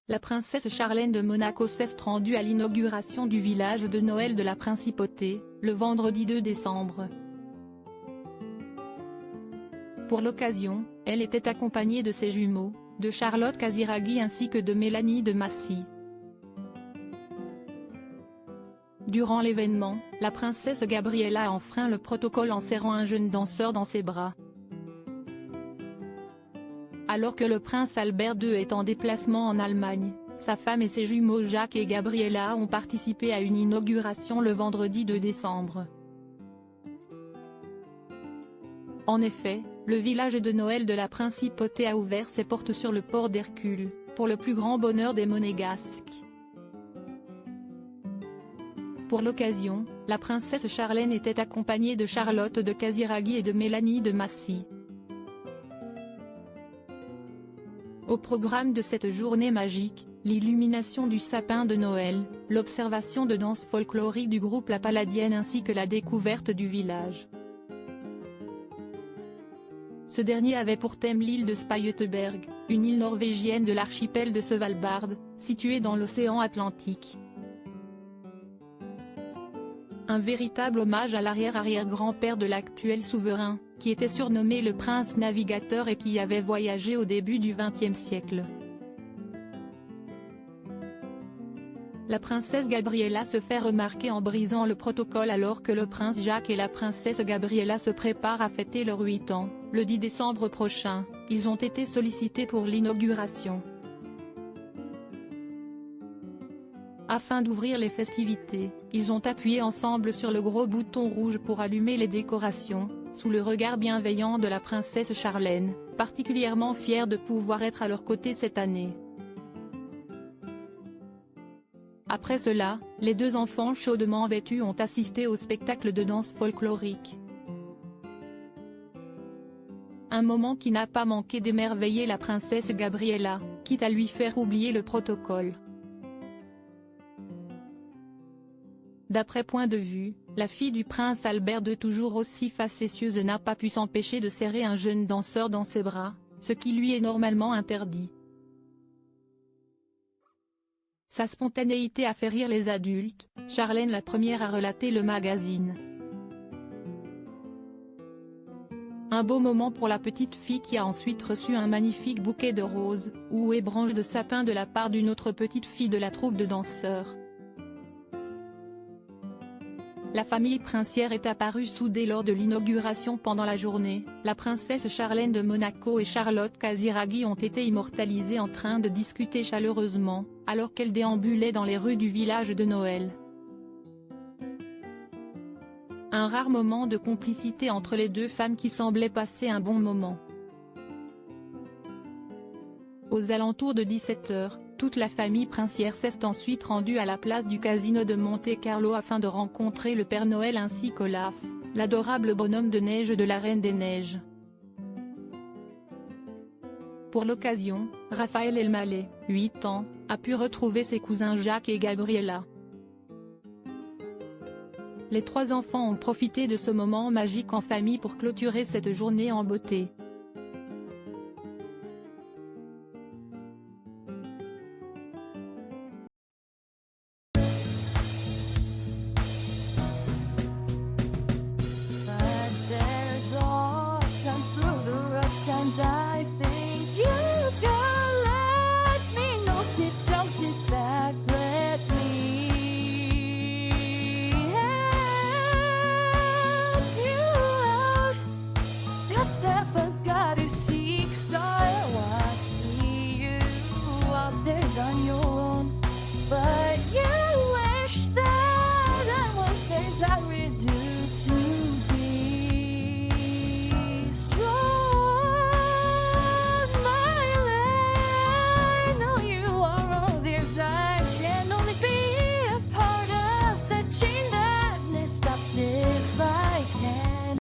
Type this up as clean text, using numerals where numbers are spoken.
La princesse Charlène de Monaco s'est rendue à l'inauguration du village de Noël de la Principauté, le vendredi 2 décembre. Pour l'occasion, elle était accompagnée de ses jumeaux, de Charlotte Casiraghi ainsi que de Mélanie de Massy. Durant l'événement, la princesse Gabriella a enfreint le protocole en serrant un jeune danseur dans ses bras. Alors que le prince Albert II est en déplacement en Allemagne, sa femme et ses jumeaux Jacques et Gabriella ont participé à une inauguration le vendredi 2 décembre. En effet, le village de Noël de la Principauté a ouvert ses portes sur le port d'Hercule, pour le plus grand bonheur des Monégasques. Pour l'occasion, la princesse Charlène était accompagnée de Charlotte de Casiraghi et de Mélanie de Massy. Au programme de cette journée magique, l'illumination du sapin de Noël, l'observation de danses folkloriques du groupe La Palladienne ainsi que la découverte du village. Ce dernier avait pour thème l'île de Spitsbergen, une île norvégienne de l'archipel de Svalbard, située dans l'océan Atlantique. Un véritable hommage à l'arrière-arrière-grand-père de l'actuel souverain, qui était surnommé le prince navigateur et qui avait voyagé au début du XXe siècle. La princesse Gabriella se fait remarquer en brisant le protocole alors que le prince Jacques et la princesse Gabriella se préparent à fêter leurs 8 ans, le 10 décembre prochain. Ils ont été sollicités pour l'inauguration. Afin d'ouvrir les festivités, ils ont appuyé ensemble sur le gros bouton rouge pour allumer les décorations, sous le regard bienveillant de la princesse Charlène, particulièrement fière de pouvoir être à leur côté cette année. Après cela, les deux enfants chaudement vêtus ont assisté au spectacle de danse folklorique. Un moment qui n'a pas manqué d'émerveiller la princesse Gabriella, quitte à lui faire oublier le protocole. D'après point de vue, la fille du prince Albert II toujours aussi facétieuse n'a pas pu s'empêcher de serrer un jeune danseur dans ses bras, ce qui lui est normalement interdit. Sa spontanéité a fait rire les adultes, Charlène la première a relaté le magazine. Un beau moment pour la petite fille qui a ensuite reçu un magnifique bouquet de roses, ou et branches de sapin de la part d'une autre petite fille de la troupe de danseurs. La famille princière est apparue soudée lors de l'inauguration pendant la journée. La princesse Charlène de Monaco et Charlotte Casiraghi ont été immortalisées en train de discuter chaleureusement, alors qu'elles déambulaient dans les rues du village de Noël. Un rare moment de complicité entre les deux femmes qui semblaient passer un bon moment. Aux alentours de 17 h, toute la famille princière s'est ensuite rendue à la place du casino de Monte-Carlo afin de rencontrer le Père Noël ainsi qu'Olaf, l'adorable bonhomme de neige de la Reine des Neiges. Pour l'occasion, Raphaël Elmaleh, 8 ans, a pu retrouver ses cousins Jacques et Gabriella. Les trois enfants ont profité de ce moment magique en famille pour clôturer cette journée en beauté.